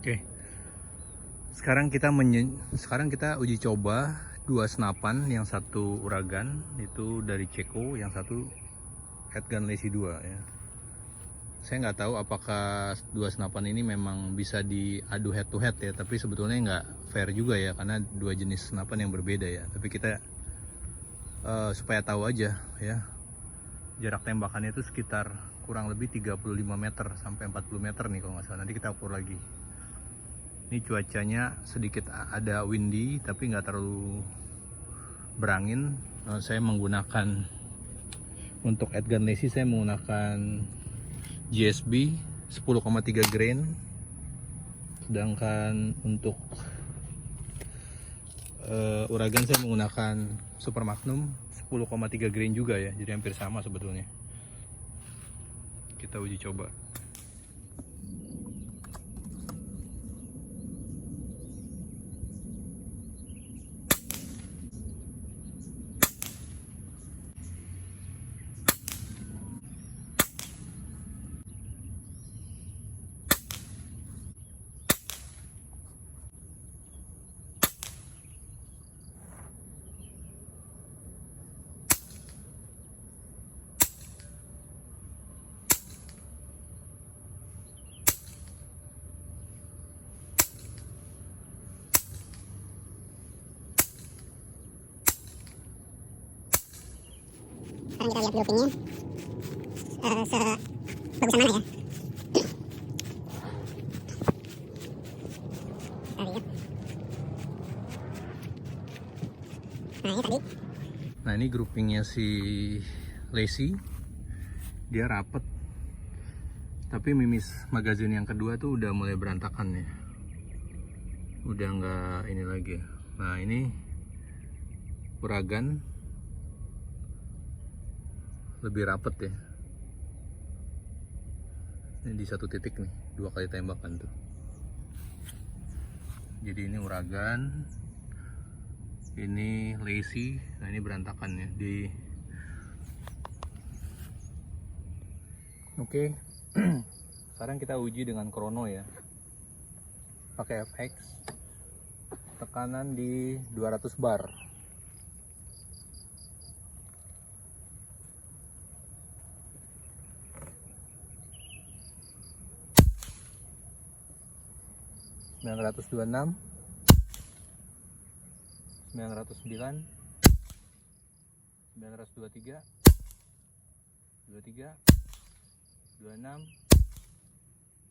Oke, sekarang kita uji coba dua senapan, yang satu Uragan itu dari Ceko, yang satu Headgun Lazy 2 ya. Saya nggak tahu apakah dua senapan ini memang bisa diadu head to head ya, tapi sebetulnya nggak fair juga ya, karena dua jenis senapan yang berbeda ya. Tapi kita supaya tahu aja ya, jarak tembakannya itu sekitar kurang lebih 35 meter sampai 40 meter nih kalau nggak salah. Nanti kita ukur lagi. Ini cuacanya sedikit ada windy tapi nggak terlalu berangin. Saya menggunakan untuk Headgun Lazy, saya menggunakan GSB 10,3 grain, sedangkan untuk Uragan saya menggunakan Super Magnum 10,3 grain juga ya, jadi hampir sama sebetulnya. Kita uji coba. Sekarang kita lihat groupingnya sebagusan mana ya. Kita lihat. Nah ini tadi. Nah ini groupingnya si Lazy, dia rapet, tapi mimis magazin yang kedua tuh udah mulai berantakan ya, udah nggak ini lagi. Nah ini Uragan lebih rapet ya, ini di satu titik nih, 2 kali tembakan tuh. Jadi ini Uragan, ini Lazy. Nah ini berantakan ya di. Oke. Sekarang kita uji dengan Chrono ya, pakai FX, tekanan di 200 bar. Sembilan ratus 26, 909, 923, 23, 26,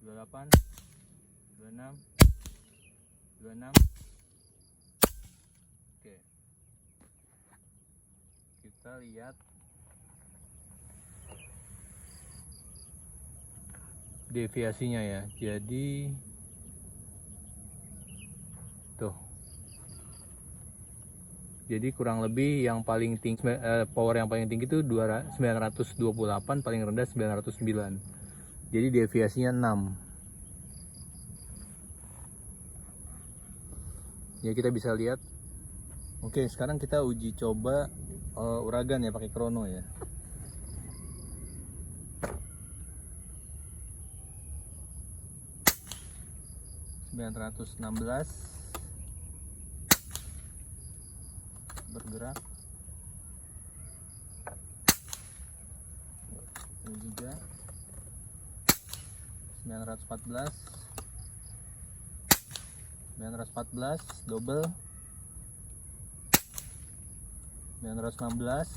28, 26, 26. Oke, kita lihat deviasinya ya. Jadi tuh, jadi kurang lebih yang paling tinggi, power yang paling tinggi itu 928, paling rendah 909. Jadi deviasinya 6. Ya kita bisa lihat. Oke, sekarang kita uji coba Uragan ya, pakai Chrono ya. (916) bergerak. Ini juga 914, 914 double, 916,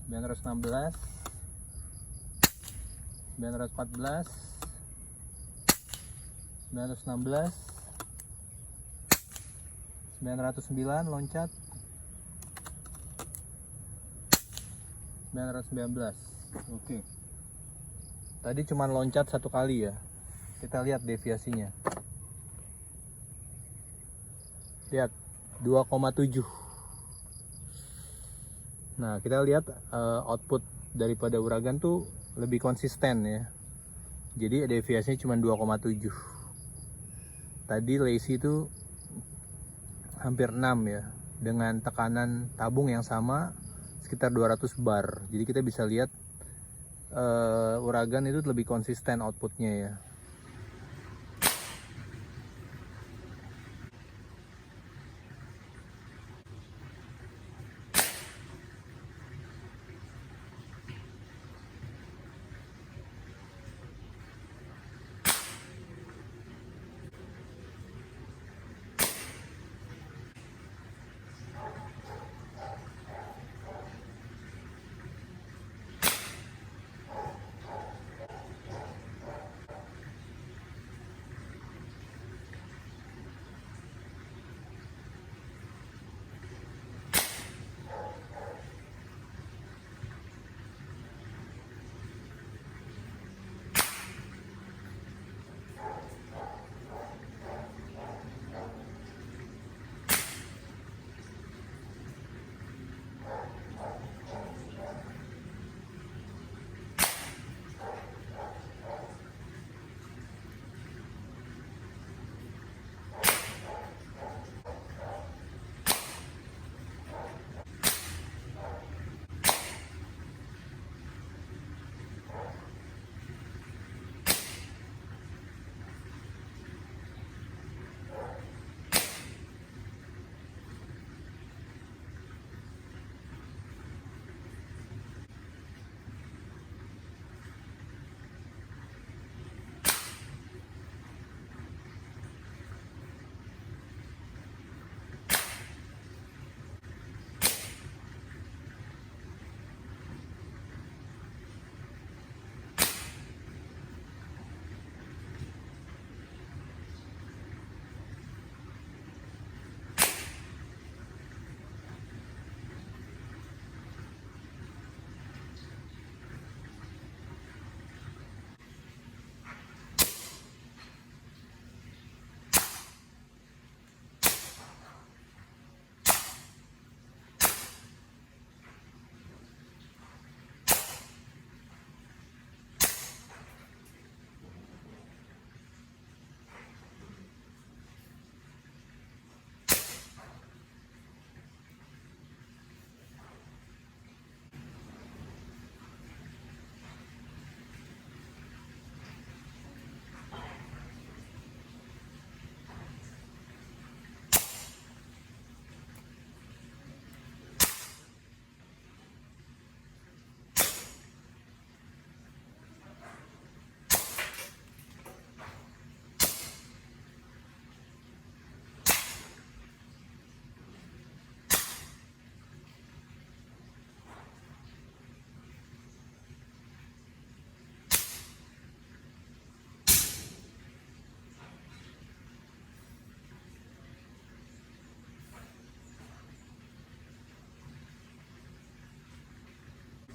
916, 914, 916, 909 loncat, 919. Oke. Tadi cuma loncat satu kali ya. Kita lihat deviasinya. Lihat 2,7. Nah, kita lihat output daripada Uragan tuh lebih konsisten ya. Jadi deviasinya cuma 2,7. Tadi Lazy itu hampir 6 ya, dengan tekanan tabung yang sama sekitar 200 bar. Jadi kita bisa lihat Uragan itu lebih konsisten outputnya ya.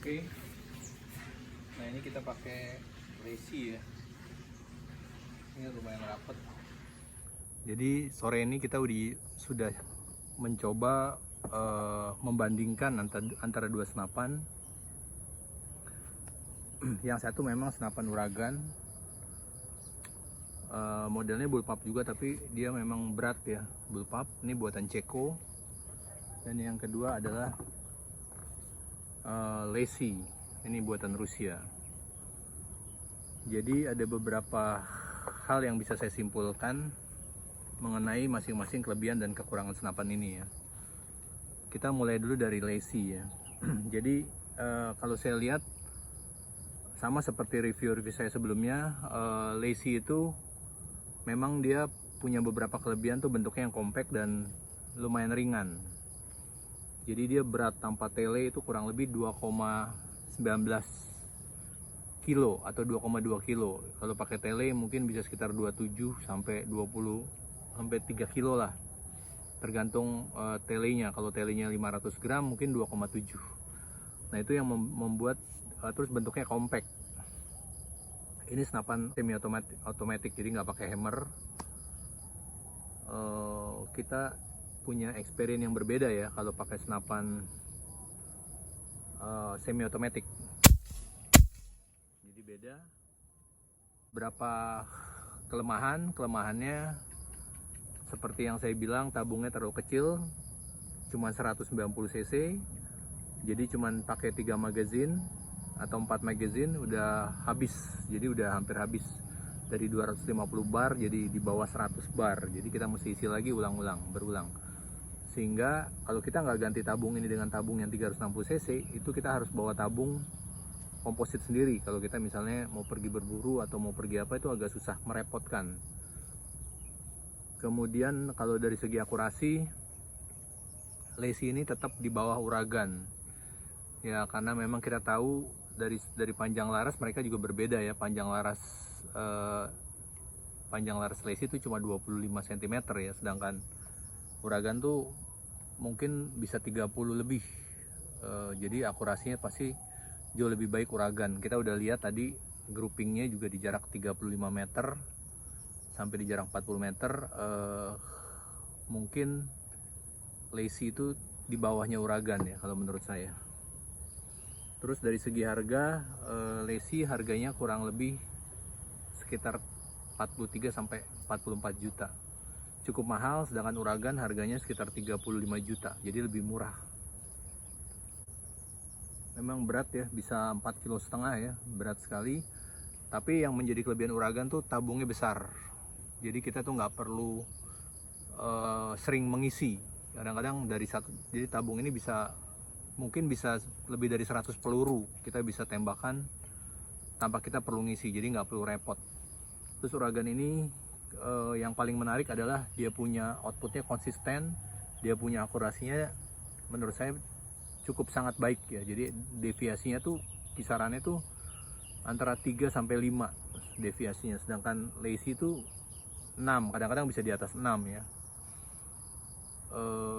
Oke. Nah, ini kita pakai lacy ya. Ini lumayan rapet. Jadi sore ini kita sudah mencoba membandingkan antara dua senapan. Yang satu memang senapan uragan, modelnya bullpup juga, tapi dia memang berat ya, bullpup. Ini buatan Ceko. Dan yang kedua adalah lacy, ini buatan Rusia. Jadi ada beberapa hal yang bisa saya simpulkan mengenai masing-masing kelebihan dan kekurangan senapan ini ya. Kita mulai dulu dari lacy ya. Jadi kalau saya lihat sama seperti review saya sebelumnya, lacy itu memang dia punya beberapa kelebihan tuh, bentuknya yang compact dan lumayan ringan. Jadi dia berat tanpa tele itu kurang lebih 2,19 kilo atau 2,2 kilo. Kalau pakai tele mungkin bisa sekitar 27 sampai 20 sampai 3 kilo lah. Tergantung telenya. Kalau telenya 500 gram mungkin 2,7. Nah, itu yang membuat terus bentuknya compact. Ini senapan semi otomatis, jadi nggak pakai hammer. Kita punya experience yang berbeda ya kalau pakai senapan semi otomatis. Jadi beda. Berapa kelemahannya seperti yang saya bilang, tabungnya terlalu kecil, cuma 190 cc. Jadi cuman pakai 3 magazine atau 4 magazine udah habis. Jadi udah hampir habis. Dari 250 bar jadi di bawah 100 bar. Jadi kita mesti isi lagi berulang. Sehingga kalau kita nggak ganti tabung ini dengan tabung yang 360 cc, itu kita harus bawa tabung komposit sendiri. Kalau kita misalnya mau pergi berburu atau mau pergi apa, itu agak susah, merepotkan. Kemudian kalau dari segi akurasi, lacy ini tetap di bawah uragan. Ya, karena memang kita tahu dari panjang laras mereka juga berbeda ya. Panjang laras lacy itu cuma 25 cm ya, sedangkan uragan tuh mungkin bisa 30 lebih. Jadi akurasinya pasti jauh lebih baik uragan. Kita udah lihat tadi groupingnya juga di jarak 35 meter sampai di jarak 40 meter. Mungkin lacy itu di bawahnya uragan ya kalau menurut saya. Terus dari segi harga, lacy harganya kurang lebih sekitar 43 sampai 44 juta. Cukup mahal, sedangkan uragan harganya sekitar 35 juta. Jadi lebih murah. Memang berat ya, bisa 4,5 kilo ya, berat sekali. Tapi yang menjadi kelebihan uragan tuh tabungnya besar. Jadi kita tuh nggak perlu sering mengisi. Kadang-kadang jadi tabung ini mungkin bisa lebih dari 100 peluru kita bisa tembakan tanpa kita perlu ngisi, jadi nggak perlu repot. Terus uragan ini yang paling menarik adalah dia punya outputnya konsisten, dia punya akurasinya menurut saya cukup sangat baik ya. Jadi deviasinya tuh kisarannya tuh antara 3 sampai 5 deviasinya, sedangkan lacy itu 6, kadang-kadang bisa di atas 6 ya.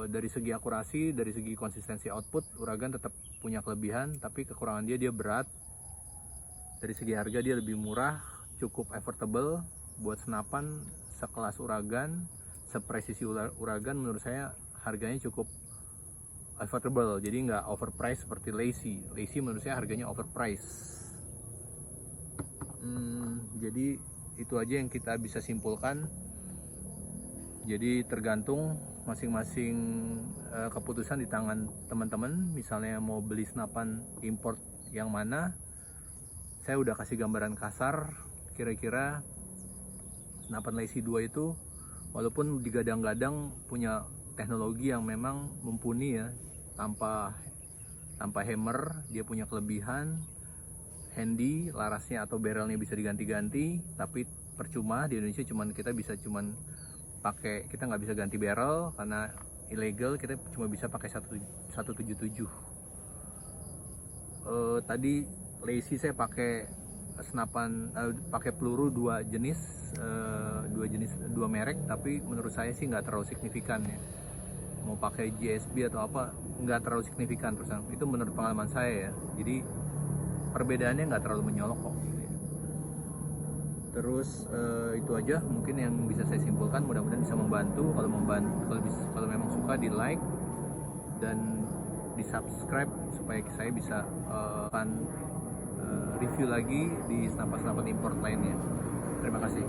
Dari segi akurasi, dari segi konsistensi output, uragan tetap punya kelebihan, tapi kekurangan dia berat. Dari segi harga dia lebih murah, cukup affordable buat senapan sekelas uragan, sepresisi uragan. Menurut saya harganya cukup affordable, jadi nggak overpriced seperti lacy. Lacy menurut saya harganya overpriced. Jadi itu aja yang kita bisa simpulkan. Jadi tergantung masing-masing keputusan di tangan teman-teman. Misalnya mau beli senapan import yang mana, saya udah kasih gambaran kasar. Kira-kira senapan lacy 2 itu walaupun digadang-gadang punya teknologi yang memang mumpuni ya, tanpa hammer, dia punya kelebihan handy, larasnya atau barrelnya bisa diganti-ganti, tapi percuma di Indonesia kita bisa pakai, kita nggak bisa ganti barrel karena ilegal, kita cuma bisa pakai 177. Tadi lacy saya pakai senapan, pakai peluru dua jenis, dua merek, tapi menurut saya sih nggak terlalu signifikan ya. mau pakai GSB atau apa nggak terlalu signifikan persen. Itu menurut pengalaman saya ya. Jadi perbedaannya nggak terlalu menyolok kok. Terus itu aja mungkin yang bisa saya simpulkan. Mudah-mudahan bisa membantu. Kalau memang suka di like dan di subscribe supaya saya bisa review lagi di senapan-senapan import lainnya. Terima kasih.